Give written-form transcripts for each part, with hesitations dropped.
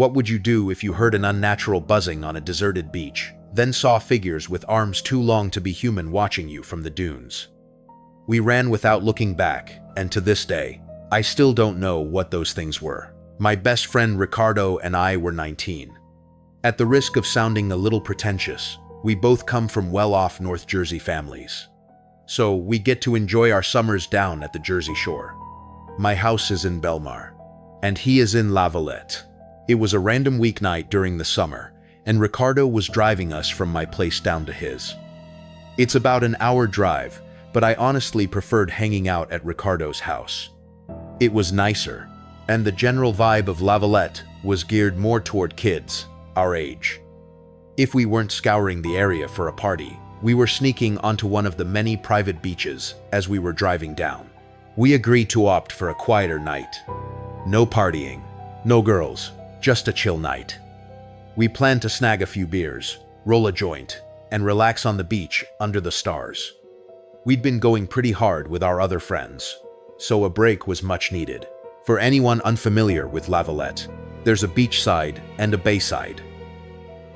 What would you do if you heard an unnatural buzzing on a deserted beach, then saw figures with arms too long to be human watching you from the dunes? We ran without looking back, and to this day, I still don't know what those things were. My best friend Ricardo and I were 19. At the risk of sounding a little pretentious, we both come from well-off North Jersey families. So we get to enjoy our summers down at the Jersey Shore. My house is in Belmar, and he is in La Valette. It was a random weeknight during the summer, and Ricardo was driving us from my place down to his. It's about an hour drive, but I honestly preferred hanging out at Ricardo's house. It was nicer, and the general vibe of La Valette was geared more toward kids our age. If we weren't scouring the area for a party, we were sneaking onto one of the many private beaches as we were driving down. We agreed to opt for a quieter night. No partying, no girls, just a chill night. We planned to snag a few beers, roll a joint, and relax on the beach under the stars. We'd been going pretty hard with our other friends, so a break was much needed. For anyone unfamiliar with La Valette, there's a beach side and a bay side.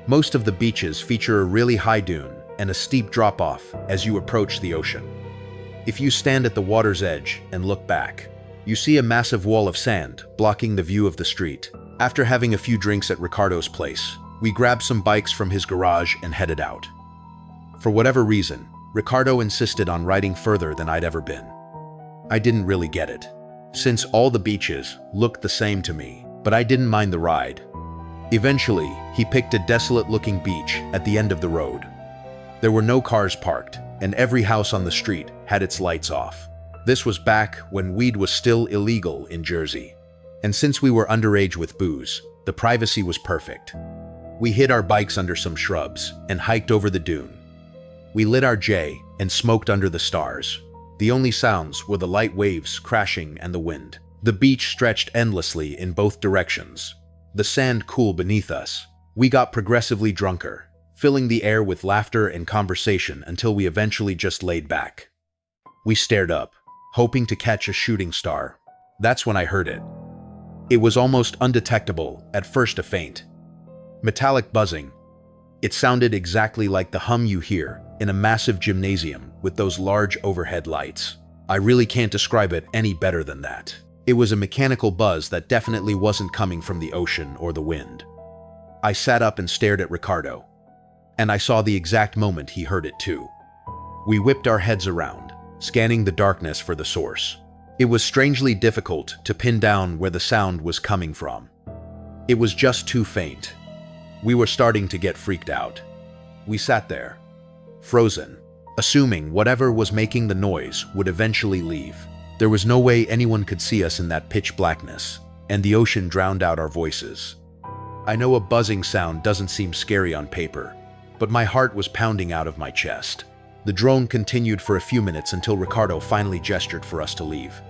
Most of the beaches feature a really high dune and a steep drop-off as you approach the ocean. If you stand at the water's edge and look back, you see a massive wall of sand blocking the view of the street. After having a few drinks at Ricardo's place, we grabbed some bikes from his garage and headed out. For whatever reason, Ricardo insisted on riding further than I'd ever been. I didn't really get it, since all the beaches looked the same to me, but I didn't mind the ride. Eventually, he picked a desolate-looking beach at the end of the road. There were no cars parked, and every house on the street had its lights off. This was back when weed was still illegal in Jersey. And since we were underage with booze, the privacy was perfect. We hid our bikes under some shrubs and hiked over the dune. We lit our J and smoked under the stars. The only sounds were the light waves crashing and the wind. The beach stretched endlessly in both directions, the sand cool beneath us. We got progressively drunker, filling the air with laughter and conversation until we eventually just laid back. We stared up, hoping to catch a shooting star. That's when I heard it. It was almost undetectable, at first a faint, metallic buzzing. It sounded exactly like the hum you hear in a massive gymnasium with those large overhead lights. I really can't describe it any better than that. It was a mechanical buzz that definitely wasn't coming from the ocean or the wind. I sat up and stared at Ricardo, and I saw the exact moment he heard it too. We whipped our heads around, scanning the darkness for the source. It was strangely difficult to pin down where the sound was coming from. It was just too faint. We were starting to get freaked out. We sat there, frozen, assuming whatever was making the noise would eventually leave. There was no way anyone could see us in that pitch blackness, and the ocean drowned out our voices. I know a buzzing sound doesn't seem scary on paper, but my heart was pounding out of my chest. The drone continued for a few minutes until Ricardo finally gestured for us to leave.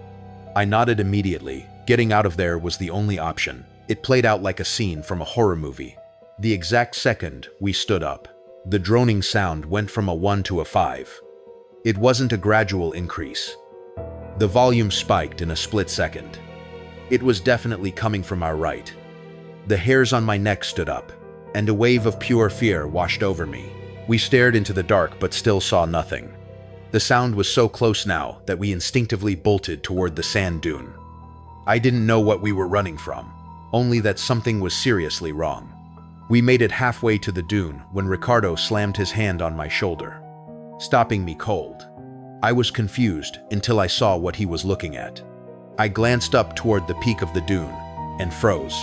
I nodded immediately. Getting out of there was the only option. It played out like a scene from a horror movie. The exact second we stood up, the droning sound went from a 1 to a 5. It wasn't a gradual increase. The volume spiked in a split second. It was definitely coming from our right. The hairs on my neck stood up, and a wave of pure fear washed over me. We stared into the dark but still saw nothing. The sound was so close now that we instinctively bolted toward the sand dune. I didn't know what we were running from, only that something was seriously wrong. We made it halfway to the dune when Ricardo slammed his hand on my shoulder, stopping me cold. I was confused until I saw what he was looking at. I glanced up toward the peak of the dune and froze.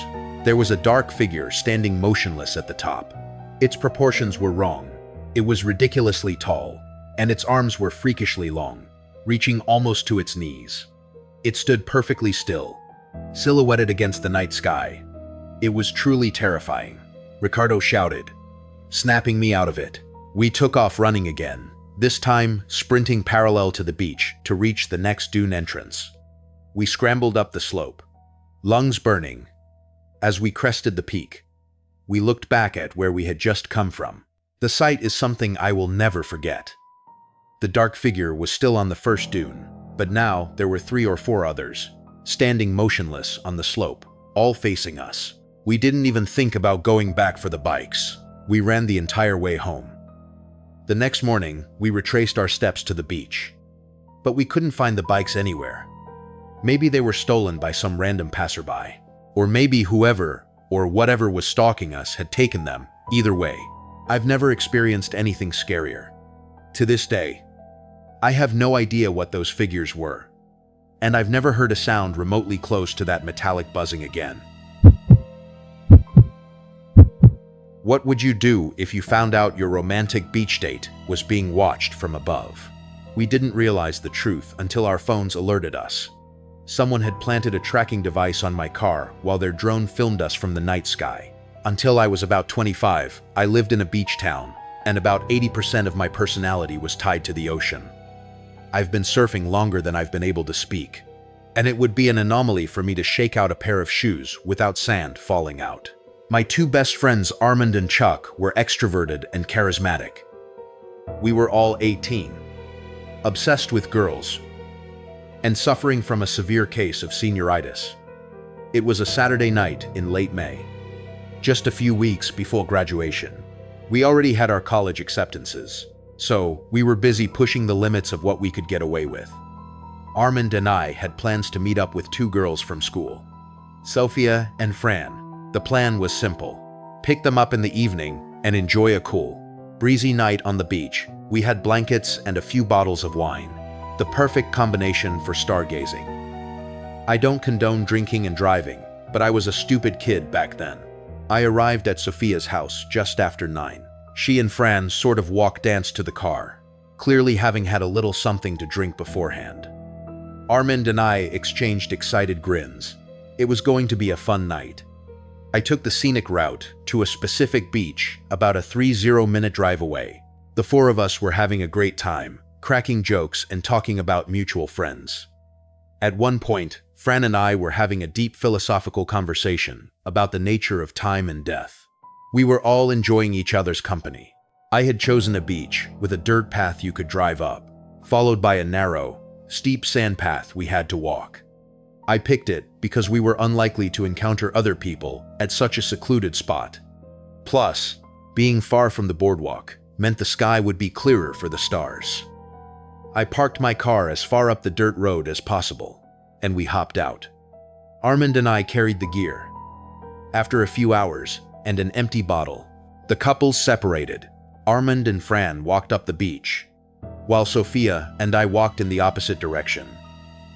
There was a dark figure standing motionless at the top. Its proportions were wrong. It was ridiculously tall, and its arms were freakishly long, reaching almost to its knees. It stood perfectly still, silhouetted against the night sky. It was truly terrifying. Ricardo shouted, snapping me out of it. We took off running again, this time sprinting parallel to the beach to reach the next dune entrance. We scrambled up the slope, lungs burning. As we crested the peak, we looked back at where we had just come from. The sight is something I will never forget. The dark figure was still on the first dune, but now there were 3 or 4 others, standing motionless on the slope, all facing us. We didn't even think about going back for the bikes. We ran the entire way home. The next morning, we retraced our steps to the beach. But we couldn't find the bikes anywhere. Maybe they were stolen by some random passerby. Or maybe whoever or whatever was stalking us had taken them. Either way, I've never experienced anything scarier. To this day, I have no idea what those figures were. And I've never heard a sound remotely close to that metallic buzzing again. What would you do if you found out your romantic beach date was being watched from above? We didn't realize the truth until our phones alerted us. Someone had planted a tracking device on my car while their drone filmed us from the night sky. Until I was about 25, I lived in a beach town, and about 80% of my personality was tied to the ocean. I've been surfing longer than I've been able to speak, and it would be an anomaly for me to shake out a pair of shoes without sand falling out. My two best friends, Armand and Chuck, were extroverted and charismatic. We were all 18, obsessed with girls, and suffering from a severe case of senioritis. It was a Saturday night in late May, just a few weeks before graduation. We already had our college acceptances, so we were busy pushing the limits of what we could get away with. Armand and I had plans to meet up with two girls from school, Sophia and Fran. The plan was simple. Pick them up in the evening and enjoy a cool, breezy night on the beach. We had blankets and a few bottles of wine. The perfect combination for stargazing. I don't condone drinking and driving, but I was a stupid kid back then. I arrived at Sophia's house just after 9. She and Fran sort of walk-danced to the car, clearly having had a little something to drink beforehand. Armand and I exchanged excited grins. It was going to be a fun night. I took the scenic route to a specific beach about a 30-minute drive away. The four of us were having a great time, cracking jokes and talking about mutual friends. At one point, Fran and I were having a deep philosophical conversation about the nature of time and death. We were all enjoying each other's company. I had chosen a beach with a dirt path you could drive up, followed by a narrow, steep sand path we had to walk. I picked it because we were unlikely to encounter other people at such a secluded spot. Plus, being far from the boardwalk meant the sky would be clearer for the stars. I parked my car as far up the dirt road as possible, and we hopped out. Armand and I carried the gear. After a few hours and an empty bottle, the couples separated. Armand and Fran walked up the beach, while Sophia and I walked in the opposite direction.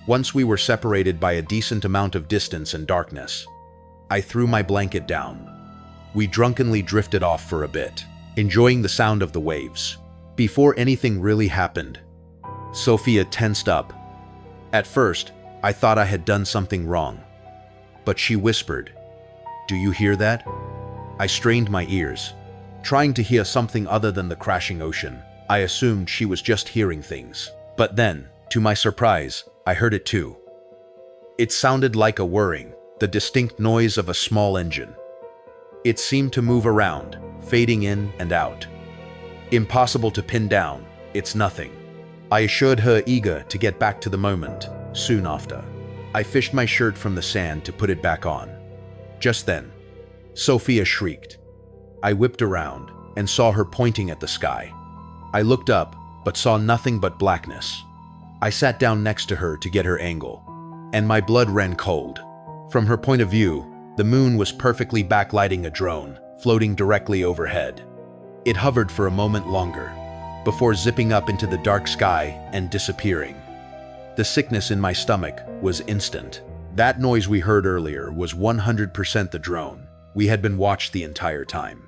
Once we were separated by a decent amount of distance and darkness, I threw my blanket down. We drunkenly drifted off for a bit, enjoying the sound of the waves. Before anything really happened, Sophia tensed up. At first, I thought I had done something wrong, but she whispered, "Do you hear that?" I strained my ears, trying to hear something other than the crashing ocean. I assumed she was just hearing things. But then, to my surprise, I heard it too. It sounded like a whirring, the distinct noise of a small engine. It seemed to move around, fading in and out. Impossible to pin down, it's nothing. I assured her, eager to get back to the moment. Soon after, I fished my shirt from the sand to put it back on. Just then, Sophia shrieked. I whipped around and saw her pointing at the sky. I looked up, but saw nothing but blackness. I sat down next to her to get her angle, and my blood ran cold. From her point of view, the moon was perfectly backlighting a drone, floating directly overhead. It hovered for a moment longer, before zipping up into the dark sky and disappearing. The sickness in my stomach was instant. That noise we heard earlier was 100% the drone. We had been watched the entire time.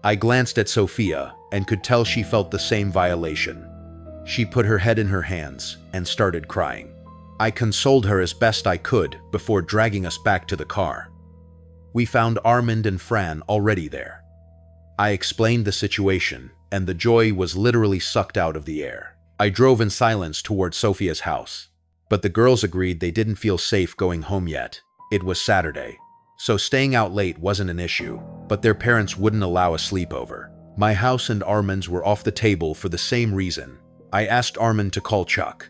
I glanced at Sophia and could tell she felt the same violation. She put her head in her hands and started crying. I consoled her as best I could before dragging us back to the car. We found Armand and Fran already there. I explained the situation, and the joy was literally sucked out of the air. I drove in silence towards Sophia's house, but the girls agreed they didn't feel safe going home yet. It was Saturday, so staying out late wasn't an issue, but their parents wouldn't allow a sleepover. My house and Armand's were off the table for the same reason. I asked Armand to call Chuck.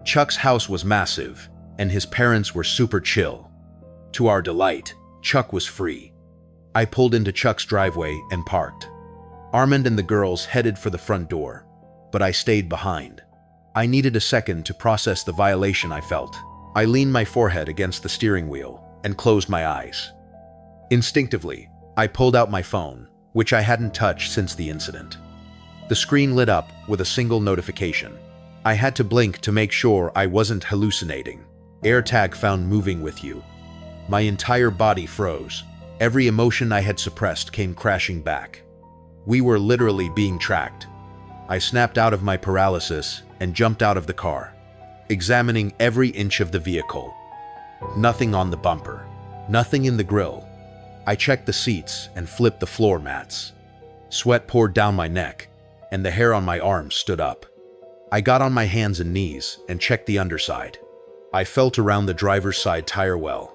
Chuck's house was massive, and his parents were super chill. To our delight, Chuck was free. I pulled into Chuck's driveway and parked. Armand and the girls headed for the front door, but I stayed behind. I needed a second to process the violation I felt. I leaned my forehead against the steering wheel and closed my eyes. Instinctively, I pulled out my phone, which I hadn't touched since the incident. The screen lit up with a single notification. I had to blink to make sure I wasn't hallucinating. AirTag found moving with you. My entire body froze. Every emotion I had suppressed came crashing back. We were literally being tracked. I snapped out of my paralysis and jumped out of the car, examining every inch of the vehicle. Nothing on the bumper, nothing in the grille. I checked the seats and flipped the floor mats. Sweat poured down my neck, and the hair on my arms stood up. I got on my hands and knees and checked the underside. I felt around the driver's side tire well,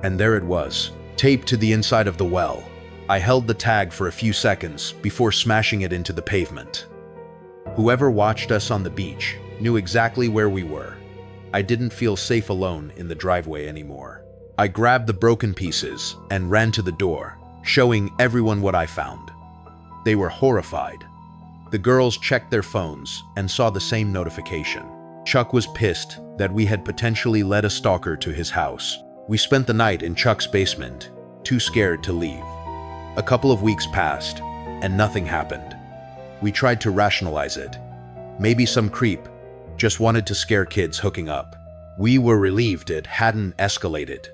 and there it was, taped to the inside of the well. I held the tag for a few seconds before smashing it into the pavement. Whoever watched us on the beach knew exactly where we were. I didn't feel safe alone in the driveway anymore. I grabbed the broken pieces and ran to the door, showing everyone what I found. They were horrified. The girls checked their phones and saw the same notification. Chuck was pissed that we had potentially led a stalker to his house. We spent the night in Chuck's basement, too scared to leave. A couple of weeks passed, and nothing happened. We tried to rationalize it. Maybe some creep just wanted to scare kids hooking up. We were relieved it hadn't escalated.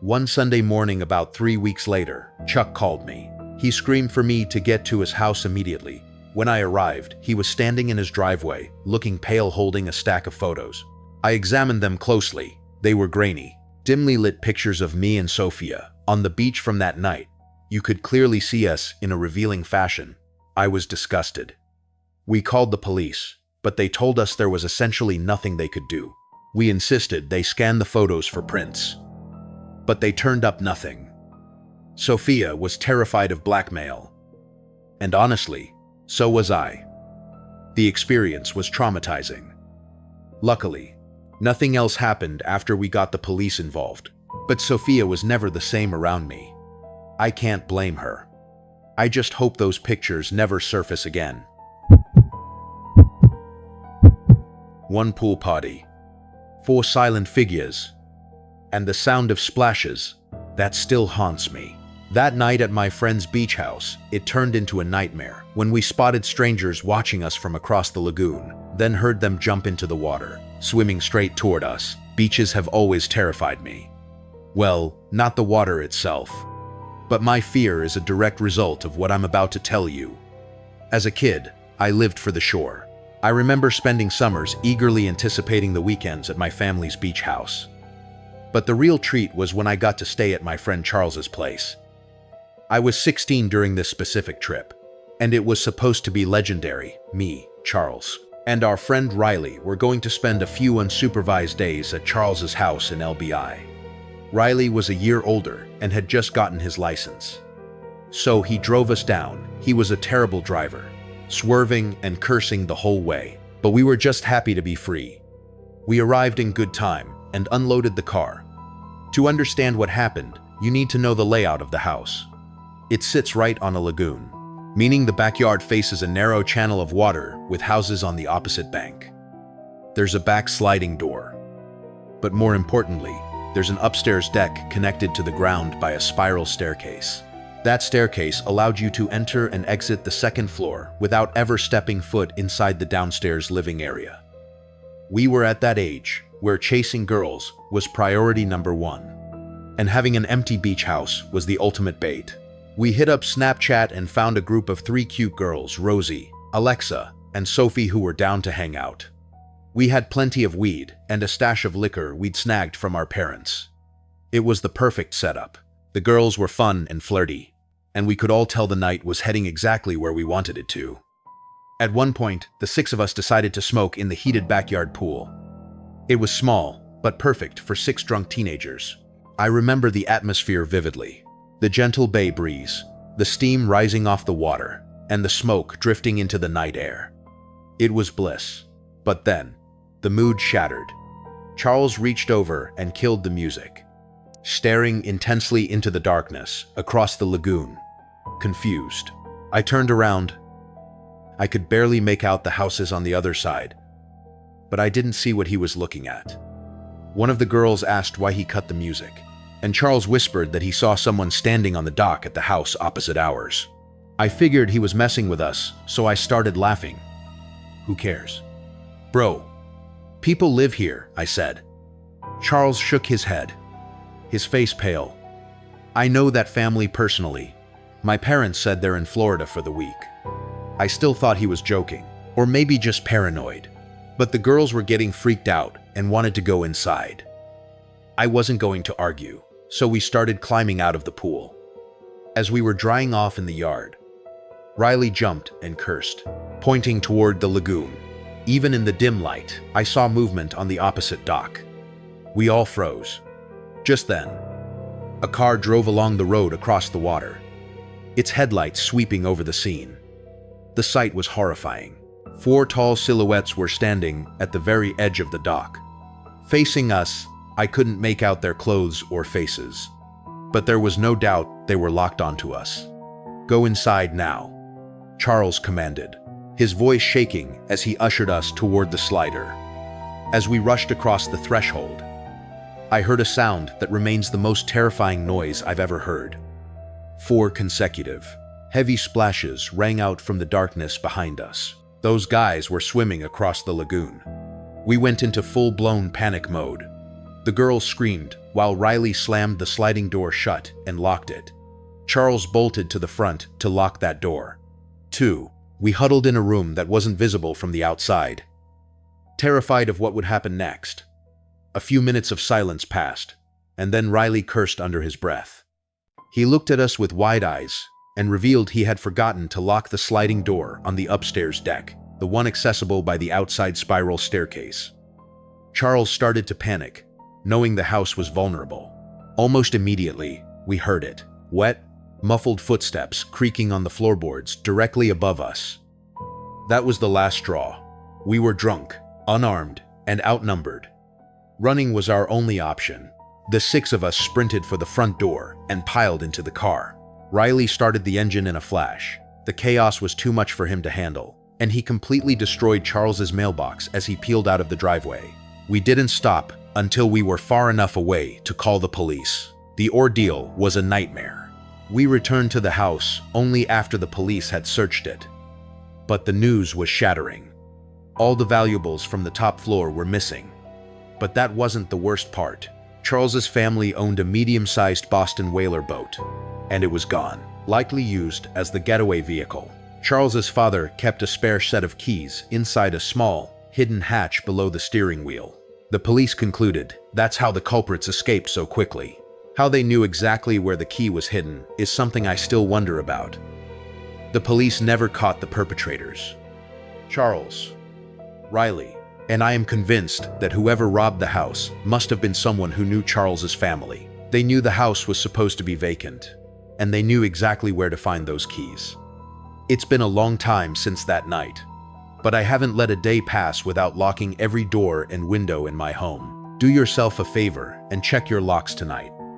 One Sunday morning about 3 weeks later, Chuck called me. He screamed for me to get to his house immediately. When I arrived, he was standing in his driveway, looking pale, holding a stack of photos. I examined them closely. They were grainy, dimly lit pictures of me and Sophia on the beach from that night. You could clearly see us in a revealing fashion. I was disgusted. We called the police, but they told us there was essentially nothing they could do. We insisted they scan the photos for prints, but they turned up nothing. Sophia was terrified of blackmail, and honestly, so was I. The experience was traumatizing. Luckily, nothing else happened after we got the police involved, but Sophia was never the same around me. I can't blame her. I just hope those pictures never surface again. One pool party, 4 silent figures, and the sound of splashes that still haunts me. That night at my friend's beach house, it turned into a nightmare when we spotted strangers watching us from across the lagoon, then heard them jump into the water, swimming straight toward us. Beaches have always terrified me. Well, not the water itself, but my fear is a direct result of what I'm about to tell you. As a kid, I lived for the shore. I remember spending summers eagerly anticipating the weekends at my family's beach house. But the real treat was when I got to stay at my friend Charles's place. I was 16 during this specific trip, and it was supposed to be legendary. Me, Charles, and our friend Riley were going to spend a few unsupervised days at Charles's house in LBI. Riley was a year older and had just gotten his license. So he drove us down. He was a terrible driver, swerving and cursing the whole way, but we were just happy to be free. We arrived in good time and unloaded the car. To understand what happened, you need to know the layout of the house. It sits right on a lagoon, meaning the backyard faces a narrow channel of water with houses on the opposite bank. There's a back sliding door, but more importantly, there's an upstairs deck connected to the ground by a spiral staircase. That staircase allowed you to enter and exit the second floor without ever stepping foot inside the downstairs living area. We were at that age where chasing girls was priority number 1, and having an empty beach house was the ultimate bait. We hit up Snapchat and found a group of 3 cute girls, Rosie, Alexa, and Sophie, who were down to hang out. We had plenty of weed and a stash of liquor we'd snagged from our parents. It was the perfect setup. The girls were fun and flirty, and we could all tell the night was heading exactly where we wanted it to. At one point, the 6 of us decided to smoke in the heated backyard pool. It was small, but perfect for 6 drunk teenagers. I remember the atmosphere vividly. The gentle bay breeze, the steam rising off the water, and the smoke drifting into the night air. It was bliss. But then, the mood shattered. Charles reached over and killed the music. staring intensely into the darkness across the lagoon. Confused, I turned around. I could barely make out the houses on the other side, but I didn't see what he was looking at. One of the girls asked why he cut the music, and Charles whispered that he saw someone standing on the dock at the house opposite ours. I figured he was messing with us, so I started laughing. Who cares? Bro, people live here, I said. Charles shook his head, his face pale. I know that family personally. My parents said they're in Florida for the week. I still thought he was joking, or maybe just paranoid. But the girls were getting freaked out and wanted to go inside. I wasn't going to argue, so we started climbing out of the pool. As we were drying off in the yard, Riley jumped and cursed, pointing toward the lagoon. Even in the dim light, I saw movement on the opposite dock. We all froze. Just then, a car drove along the road across the water, its headlights sweeping over the scene. The sight was horrifying. 4 tall silhouettes were standing at the very edge of the dock. Facing us, I couldn't make out their clothes or faces, but there was no doubt they were locked onto us. Go inside now, Charles commanded, his voice shaking as he ushered us toward the slider. As we rushed across the threshold, I heard a sound that remains the most terrifying noise I've ever heard. 4 consecutive, heavy splashes rang out from the darkness behind us. Those guys were swimming across the lagoon. We went into full-blown panic mode. The girls screamed while Riley slammed the sliding door shut and locked it. Charles bolted to the front to lock that door. 2. We huddled in a room that wasn't visible from the outside, terrified of what would happen next. A few minutes of silence passed, and then Riley cursed under his breath. He looked at us with wide eyes and revealed he had forgotten to lock the sliding door on the upstairs deck, the one accessible by the outside spiral staircase. Charles started to panic, knowing the house was vulnerable. Almost immediately, we heard it. Wet, muffled footsteps creaking on the floorboards directly above us. That was the last straw. We were drunk, unarmed, and outnumbered. Running was our only option. The 6 of us sprinted for the front door and piled into the car. Riley started the engine in a flash. The chaos was too much for him to handle, and he completely destroyed Charles's mailbox as he peeled out of the driveway. We didn't stop until we were far enough away to call the police. The ordeal was a nightmare. We returned to the house only after the police had searched it. But the news was shattering. All the valuables from the top floor were missing. But that wasn't the worst part. Charles's family owned a medium-sized Boston whaler boat, and it was gone, likely used as the getaway vehicle. Charles's father kept a spare set of keys inside a small, hidden hatch below the steering wheel. The police concluded that's how the culprits escaped so quickly. How they knew exactly where the key was hidden is something I still wonder about. The police never caught the perpetrators. Charles, Riley, and I am convinced that whoever robbed the house must have been someone who knew Charles's family. They knew the house was supposed to be vacant, and they knew exactly where to find those keys. It's been a long time since that night, but I haven't let a day pass without locking every door and window in my home. Do yourself a favor and check your locks tonight.